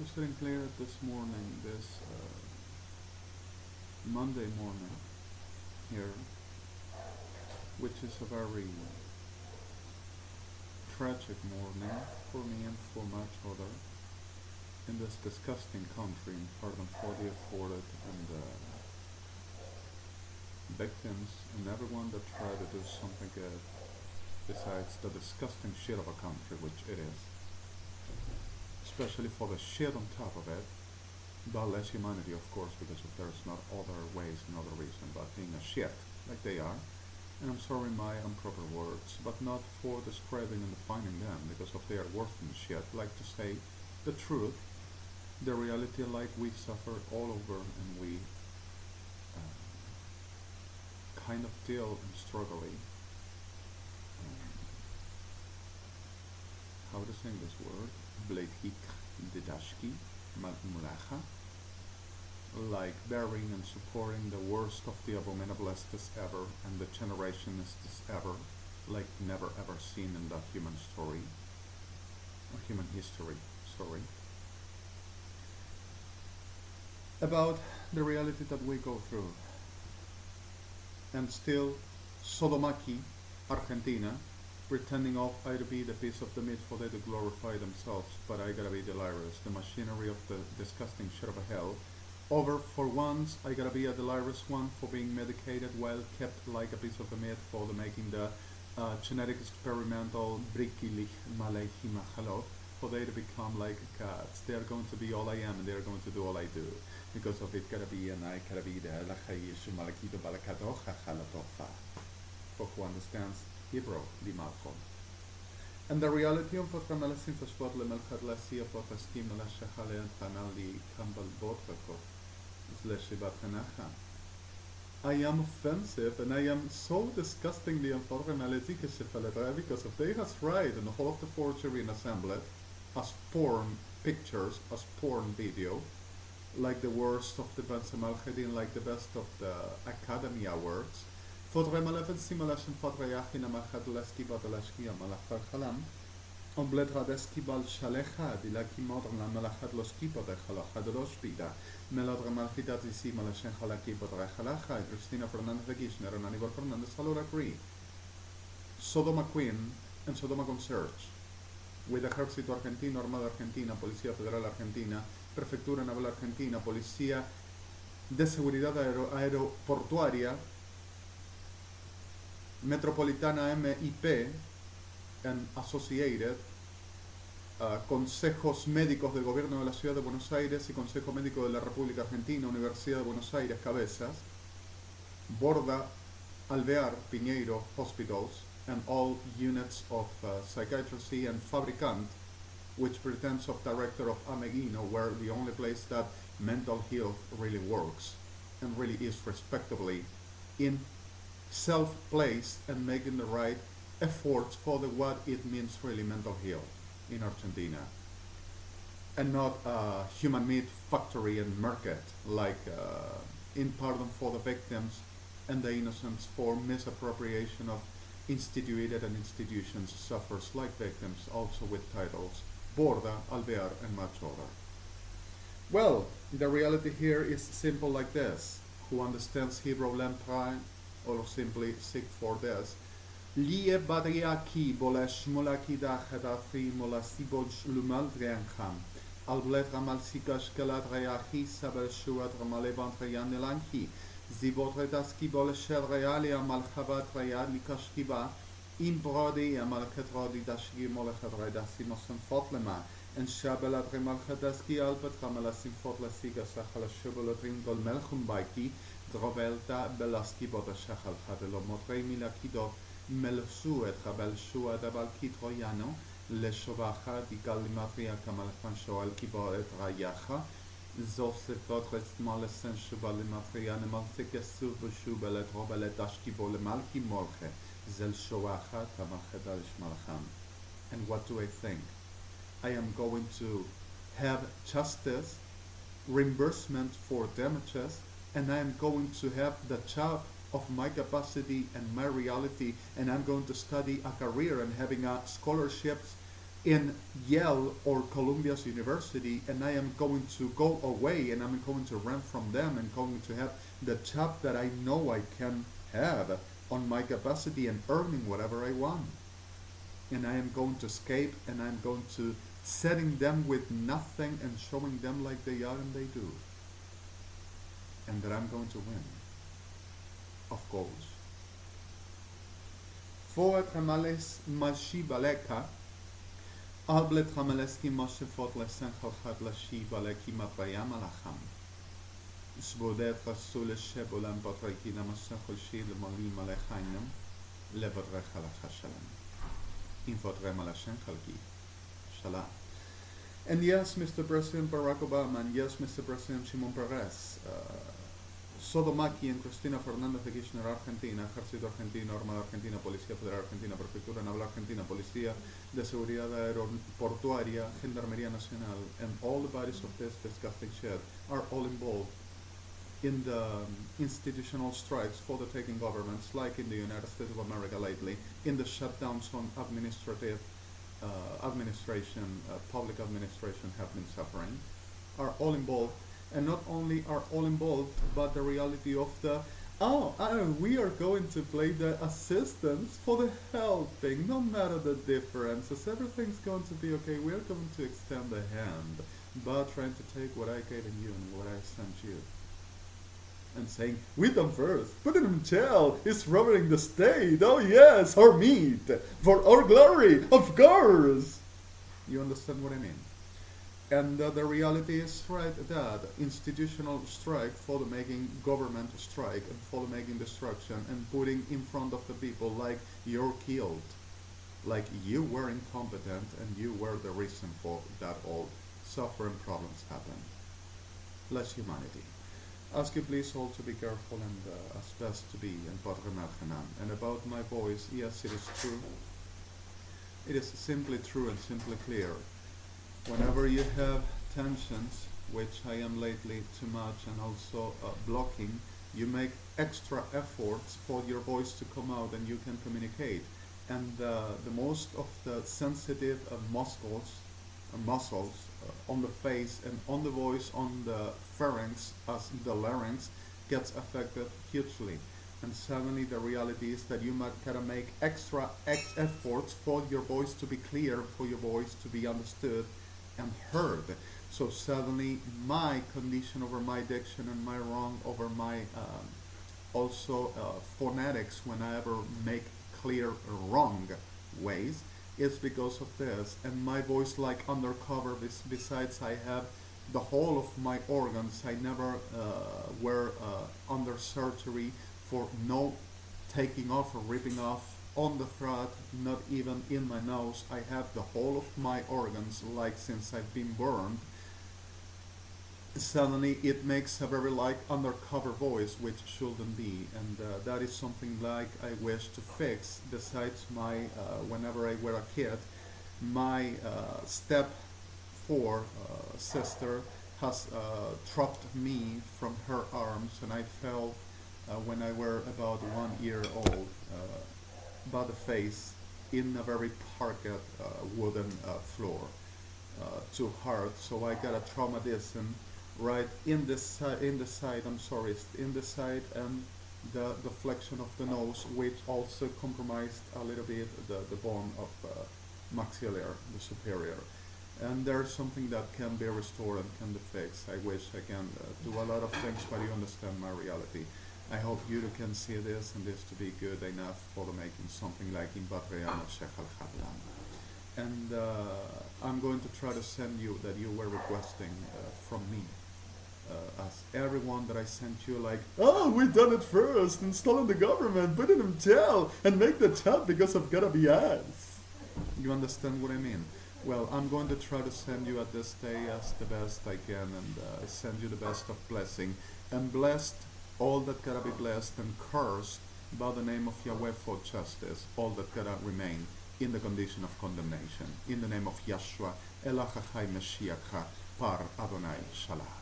sitting clear this morning, this Monday morning here, which is a very tragic morning for me and for much other in this disgusting country, and pardon for the afforded and victims and everyone that tried to do something good besides the disgusting shit of a country, which it is, especially for the shit on top of it, but less humanity, of course, because if there's not other ways and other reason but being a shit like they are. And I'm sorry my improper words, but not for describing and defining them, because if they are worse than shit, like to say the truth, the reality, like we suffer all over and we kind of deal and struggling. How to say this word? Bleithik didashki malmulacha, like bearing and supporting the worst of the abominablest ever and the generationists ever, like never ever seen in the human story, or human history, sorry, about the reality that we go through. And still, Sodomaki, Argentina, pretending of I to be the piece of the meat for they to glorify themselves, but I gotta be delirious, the machinery of the disgusting shit of a hell. Over for once, I gotta be a delirious one for being medicated while kept like a piece of the meat for the making the genetic experimental Brikilich Malaihi Machalot, for they to become like cats. They're going to be all I am and they're going to do all I do. Because of it gotta be and I gotta be the Lachayishu Malakito Balakadocha Halatofa. For who understands Hebrew, Limalchon. And the reality of what Ramalasin for Spot Lemelchad Lassi of what Askim Lashahale and Hanali Kambal Botrakov is Leshibatanaha. I am offensive and I am so disgustingly unfortunate because if they has tried in the whole of the forgery and assembled as porn pictures, as porn video, like the worst of the Ben Samalchedin, like the best of the Academy Awards. Fodre Maleven Simulation Fodre Yachina Machadleski Badalashki Malachar Halam. On Bled Radeski Bal Shalecha, Dilaki Modern Malachadloski Badachalachadospida, Melodramalhida Zisi Malashen Halaki Badrachalacha, Christina Fernandez de Kirchner, and Aníbal Fernandez Salor agree. Sodoma Queen and Sodoma Concierge, with Ejército Argentino, Armada Argentina, Policía Federal Argentina, Prefectura Naval Argentina, Policía de Seguridad Aeroportuaria, Metropolitana MIP, and Associated, Consejos Médicos del Gobierno de la Ciudad de Buenos Aires y Consejo Médico de la República Argentina, Universidad de Buenos Aires, Cabezas, Borda, Alvear, Piñeiro, Hospitals, and all units of psychiatry and Fabricant, which pretends of director of Ameghino, where the only place that mental health really works and really is respectably in self-placed and making the right efforts for the what it means really mental health in Argentina, and not a human meat factory and market like in pardon for the victims and the innocents for misappropriation of instituted and institutions suffers like victims also with titles Borda, Alvear, and much other. Well, the reality here is simple like this. Who understands Hebrew Lempra or simply seek for this. Lie Badriaki Bolesh Molaki Dachadafi Molasiboj Lumal Driankham. Alblet Ramal Sikash Galat Reachi Sabel Shuat Ramalevant Rayanelanki. Zibotredaski Bolesher Realia Malchavat Rayali Kashkiba. In Brody Amalketrodi Dashgi Molechadredasi Mosen Fotlema. And Shabelat Remalchadaski Albert Ramalasim Fotlasiga Sachala Shubelatrim Gol Melchum Baiki. Drovelta Belaski Bodashachal Hadelo Motre Milakido. Melsu et Rabel Shua Dabal Kitroyano, Le Shovacha, di Galimatria Kamalfan Shoal Kibo et Rayacha, Zose Votres Malesen Shubalimatria, Nemaltikesu Bushubel et Robel et Ashkibo le Malki Morche, Zel Shoacha, Tamachedalish Malcham. And what do I think? I am going to have justice, reimbursement for damages, and I am going to have the job of my capacity and my reality, and I'm going to study a career and having a scholarships in Yale or Columbia's University, and I am going to go away and I'm going to rent from them and going to have the job that I know I can have on my capacity and earning whatever I want. And I am going to escape and I'm going to setting them with nothing and showing them like they are and they do. And that I'm going to win. Of course. Foet Hamales Mashi Baleka Alblet Hamaleski Moshefot Lesen Chalchat Lashi Baleki Matrayam Alacham Svodet Rasul Shebolam Batrakina Masachol Shil Malim Alechainam Levatrech Alachashalam Infotrem Alashen Chalki Shala. And yes, Mr. President Barack Obama, and yes, Mr. President Shimon Peres, Sodomaki and Cristina Fernández de Kirchner, Argentina, Ejército Argentino, Armada Argentina, Policía Federal Argentina, Prefectura Naval Argentina, Policía de Seguridad Aeroportuaria, Gendarmería Nacional, and all the bodies of this disgusting shit are all involved in the institutional strikes for the taking governments, like in the United States of America lately, in the shutdowns on administrative administration, public administration have been suffering, are all involved. And not only are all involved, but the reality of the, we are going to play the assistance for the helping, no matter the differences, everything's going to be okay, we are going to extend the hand, but trying to take what I gave you and what I sent you. And saying, we done first, put it in jail, it's robbing the state, oh yes, our meat, for our glory, of course! You understand what I mean? And the reality is right that institutional strike for the making government strike and for the making destruction and putting in front of the people like you're killed, like you were incompetent and you were the reason for that all suffering problems happen. Less humanity. Ask you please all to be careful and as best to be and and about my voice, yes, it is true. It is simply true and simply clear. Whenever you have tensions, which I am lately too much and also blocking, you make extra efforts for your voice to come out and you can communicate. And the most of the sensitive muscles on the face and on the voice, on the pharynx, as the larynx, gets affected hugely. And suddenly the reality is that you might gotta make extra efforts for your voice to be clear, for your voice to be understood and heard. So suddenly my condition over my diction and my wrong over my phonetics when I ever make clear wrong ways is because of this. And my voice like undercover, besides I have the whole of my organs, I never were under surgery for no taking off or ripping off on the throat, not even in my nose. I have the whole of my organs like since I've been burned. Suddenly it makes a very like undercover voice, which shouldn't be, and that is something like I wish to fix. Besides my whenever I were a kid, my step 4 sister has dropped me from her arms and I fell when I were about 1 year old by the face in a very parquet wooden floor, too hard. So I got a traumatism right in the side, in the side and the flexion of the nose, which also compromised a little bit the bone of maxillary, the superior. And there's something that can be restored and can be fixed. I wish I can do a lot of things, but you understand my reality. I hope you can see this and this to be good enough for making something like in Batrayana Sheikh al-Hadlan. And I'm going to try to send you that you were requesting from me. As everyone that I sent you like, oh, we done it first, installing the government, put it in jail, and make the job because of gotta be us. You understand what I mean? Well, I'm going to try to send you at this day as the best I can and send you the best of blessing. And blessed all that gotta be blessed, and cursed by the name of Yahweh for justice, all that gotta remain in the condition of condemnation. In the name of Yeshua, Elachachai Mashiach, Par Adonai Shalom.